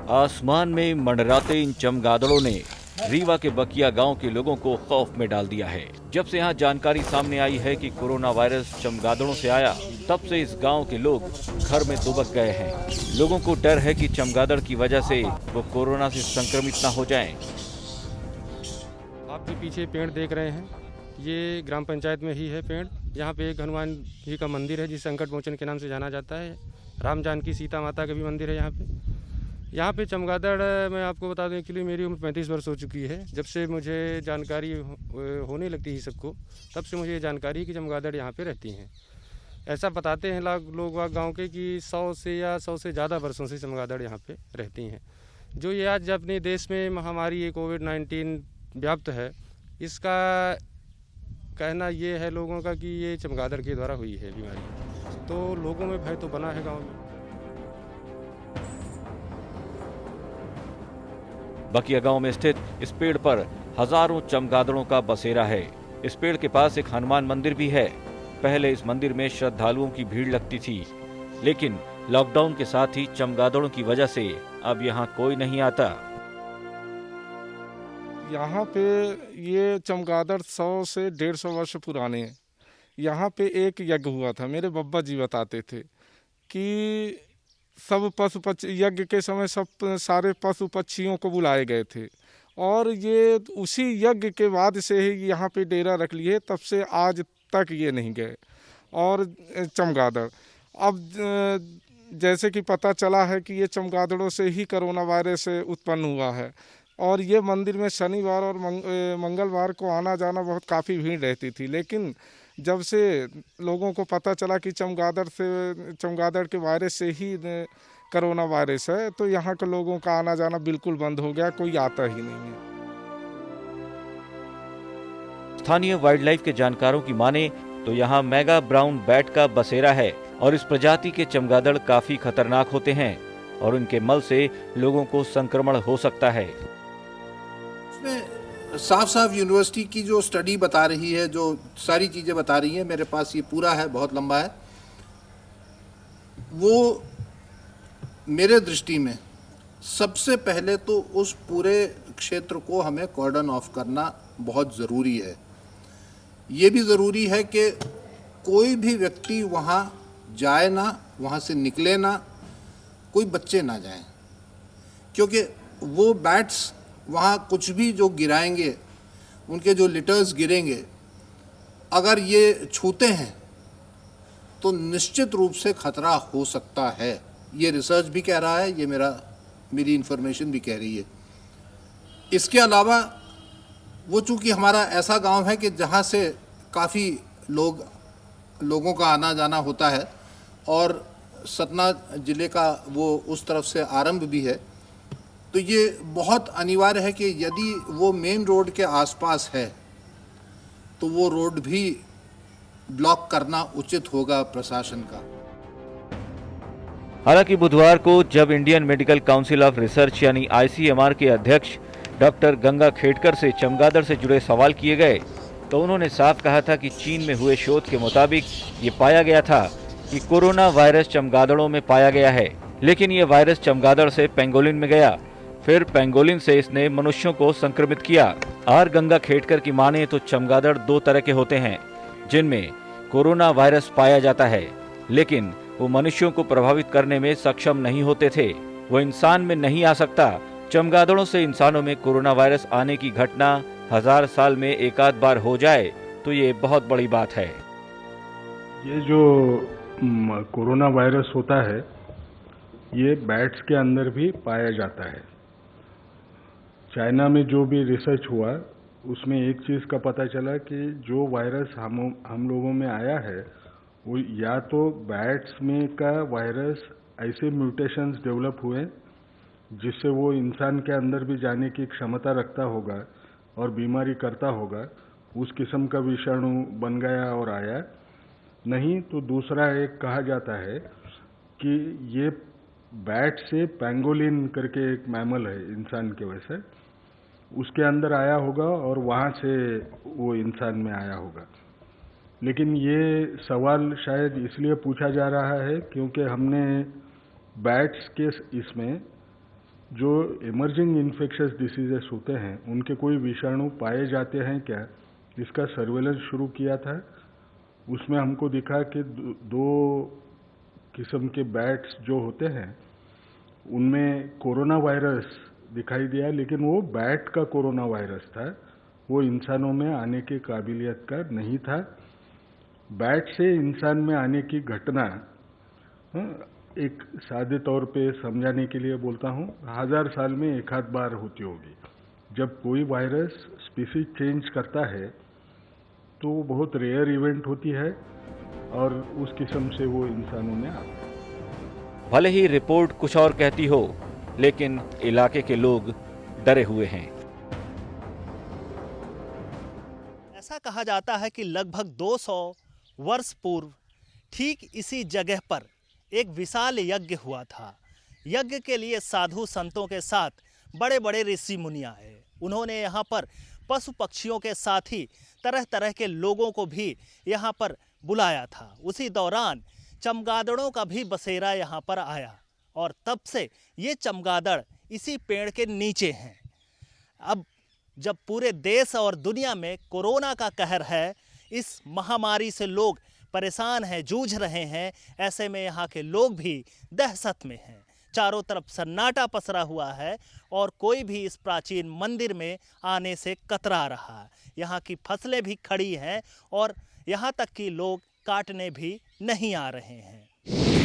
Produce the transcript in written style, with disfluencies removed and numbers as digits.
आसमान में मंडराते इन चमगादड़ों ने रीवा के बकिया गांव के लोगों को खौफ में डाल दिया है। जब से यहां जानकारी सामने आई है कि कोरोना वायरस चमगादड़ों से आया, तब से इस गांव के लोग घर में दुबक गए हैं। लोगों को डर है कि चमगादड़ की वजह से वो कोरोना से संक्रमित न हो जाएं। आपके पीछे पेड़ देख रहे हैं, ये ग्राम पंचायत में ही है पेड़। यहाँ पे एक हनुमान जी का मंदिर है, जिसे संकट मोचन के नाम से जाना जाता है। राम जानकी सीता माता का भी मंदिर है यहाँ पे चमगादड़। मैं आपको बता दूं, एक्चुअली मेरी उम्र 35 वर्ष हो चुकी है। जब से मुझे जानकारी होने लगती है सबको, तब से मुझे जानकारी है कि चमगादड़ यहाँ पे रहती हैं। ऐसा बताते हैं लोग गाँव के कि 100 से ज़्यादा वर्षों से चमगादड़ यहाँ पे रहती हैं। जो ये आज अपने देश में महामारी ये कोविड-19 व्याप्त है, इसका कहना ये है लोगों का कि ये चमगादड़ के द्वारा हुई है बीमारी। तो लोगों में भय तो बना है गांव में। बकिया गांव में स्थित इस पेड़ पर हजारों चमगादड़ों का बसेरा है। इस पेड़ के पास एक हनुमान मंदिर भी है। पहले इस मंदिर में श्रद्धालुओं की भीड़ लगती थी, लेकिन लॉकडाउन के साथ ही चमगादड़ों की वजह से अब यहाँ कोई नहीं आता। यहाँ पे ये चमगादड़ 100 से 150 वर्ष पुराने हैं। यहाँ पे एक यज्ञ हुआ था, मेरे बब्बा जी बताते थे कि सब पशु पक्षी यज्ञ के समय सब सारे पशु पक्षियों को बुलाए गए थे, और ये उसी यज्ञ के बाद से ही यहाँ पे डेरा रख लिए, तब से आज तक ये नहीं गए। और चमगादड़ अब जैसे कि पता चला है कि ये चमगादड़ों से ही कोरोना वायरस उत्पन्न हुआ है। और ये मंदिर में शनिवार और मंगलवार को आना जाना बहुत काफ़ी भीड़ रहती थी, लेकिन जब से लोगों को पता चला कि चमगादड़ के वायरस से ही कोरोना वायरस है, तो यहाँ के लोगों का आना जाना बिल्कुल बंद हो गया, कोई आता ही नहीं है। स्थानीय वाइल्ड लाइफ के जानकारों की माने तो यहाँ मेगा ब्राउन बैट का बसेरा है, और इस प्रजाति के चमगादड़ काफी खतरनाक होते हैं और उनके मल से लोगों को संक्रमण हो सकता है। साफ साफ यूनिवर्सिटी की जो स्टडी बता रही है, जो सारी चीज़ें बता रही है, मेरे पास ये पूरा है, बहुत लंबा है। वो मेरे दृष्टि में सबसे पहले तो उस पूरे क्षेत्र को हमें कॉर्डन ऑफ करना बहुत ज़रूरी है। ये भी ज़रूरी है कि कोई भी व्यक्ति वहाँ जाए ना, वहाँ से निकले ना, कोई बच्चे ना जाएं, क्योंकि वो बैट्स वहाँ कुछ भी जो गिराएंगे, उनके जो लिटर्स गिरेंगे, अगर ये छूते हैं तो निश्चित रूप से खतरा हो सकता है। ये रिसर्च भी कह रहा है, ये मेरी इन्फॉर्मेशन भी कह रही है। इसके अलावा वो चूँकि हमारा ऐसा गांव है कि जहाँ से काफ़ी लोगों का आना जाना होता है, और सतना ज़िले का वो उस तरफ से आरंभ भी है, तो ये बहुत अनिवार्य है कि यदि वो मेन रोड के आसपास है तो वो रोड भी ब्लॉक करना उचित होगा प्रशासन का। हालांकि बुधवार को जब Indian medical council of research यानी ICMR के अध्यक्ष डॉक्टर गंगा खेडकर से चमगादड़ से जुड़े सवाल किए गए, तो उन्होंने साफ कहा था कि चीन में हुए शोध के मुताबिक ये पाया गया था कि कोरोना वायरस चमगादड़ों में पाया गया है, लेकिन ये वायरस चमगादड़ से पेंगोलिन में गया, फिर पेंगोलिन से इसने मनुष्यों को संक्रमित किया। आर गंगा खेडकर की माने तो चमगादड़ 2 तरह के होते हैं, जिनमें कोरोना वायरस पाया जाता है, लेकिन वो मनुष्यों को प्रभावित करने में सक्षम नहीं होते थे। वो इंसान में नहीं आ सकता। चमगादड़ों से इंसानों में कोरोना वायरस आने की घटना 1000 साल में एक आध बार हो जाए तो ये बहुत बड़ी बात है। ये जो कोरोना वायरस होता है, ये बैट्स के अंदर भी पाया जाता है। चाइना में जो भी रिसर्च हुआ, उसमें एक चीज़ का पता चला कि जो वायरस हम लोगों में आया है, वो या तो बैट्स में का वायरस ऐसे म्यूटेशंस डेवलप हुए जिससे वो इंसान के अंदर भी जाने की क्षमता रखता होगा और बीमारी करता होगा, उस किस्म का विषाणु बन गया और आया। नहीं तो दूसरा एक कहा जाता है कि ये बैट से पेंगोलिन करके एक मैमल है इंसान के वैसे, उसके अंदर आया होगा और वहाँ से वो इंसान में आया होगा। लेकिन ये सवाल शायद इसलिए पूछा जा रहा है क्योंकि हमने बैट्स के इसमें जो इमर्जिंग इन्फेक्शस डिसीजेस होते हैं उनके कोई विषाणु पाए जाते हैं क्या, इसका सर्वेलेंस शुरू किया था। उसमें हमको दिखा कि दो किस्म के बैट्स जो होते हैं उनमें कोरोना वायरस दिखाई दिया, लेकिन वो बैट का कोरोना वायरस था, वो इंसानों में आने की काबिलियत का नहीं था। बैट से इंसान में आने की घटना एक सादे तौर पे समझाने के लिए बोलता हूँ, 1000 साल में एक आध बार होती होगी। जब कोई वायरस स्पीसीज चेंज करता है तो बहुत रेयर इवेंट होती है और उस किस्म से वो इंसानों में आता है। भले ही रिपोर्ट कुछ और कहती हो, लेकिन इलाके के लोग डरे हुए हैं। ऐसा कहा जाता है कि लगभग 200 वर्ष पूर्व ठीक इसी जगह पर एक विशाल यज्ञ हुआ था। यज्ञ के लिए साधु संतों के साथ बड़े बड़े ऋषि मुनि आए। उन्होंने यहाँ पर पशु पक्षियों के साथ ही तरह तरह के लोगों को भी यहाँ पर बुलाया था। उसी दौरान चमगादड़ों का भी बसेरा यहाँ पर आया और तब से ये चमगादड़ इसी पेड़ के नीचे हैं। अब जब पूरे देश और दुनिया में कोरोना का कहर है, इस महामारी से लोग परेशान हैं, जूझ रहे हैं, ऐसे में यहाँ के लोग भी दहशत में हैं। चारों तरफ सन्नाटा पसरा हुआ है और कोई भी इस प्राचीन मंदिर में आने से कतरा रहा है। यहाँ की फसलें भी खड़ी हैं और यहाँ तक कि लोग काटने भी नहीं आ रहे हैं।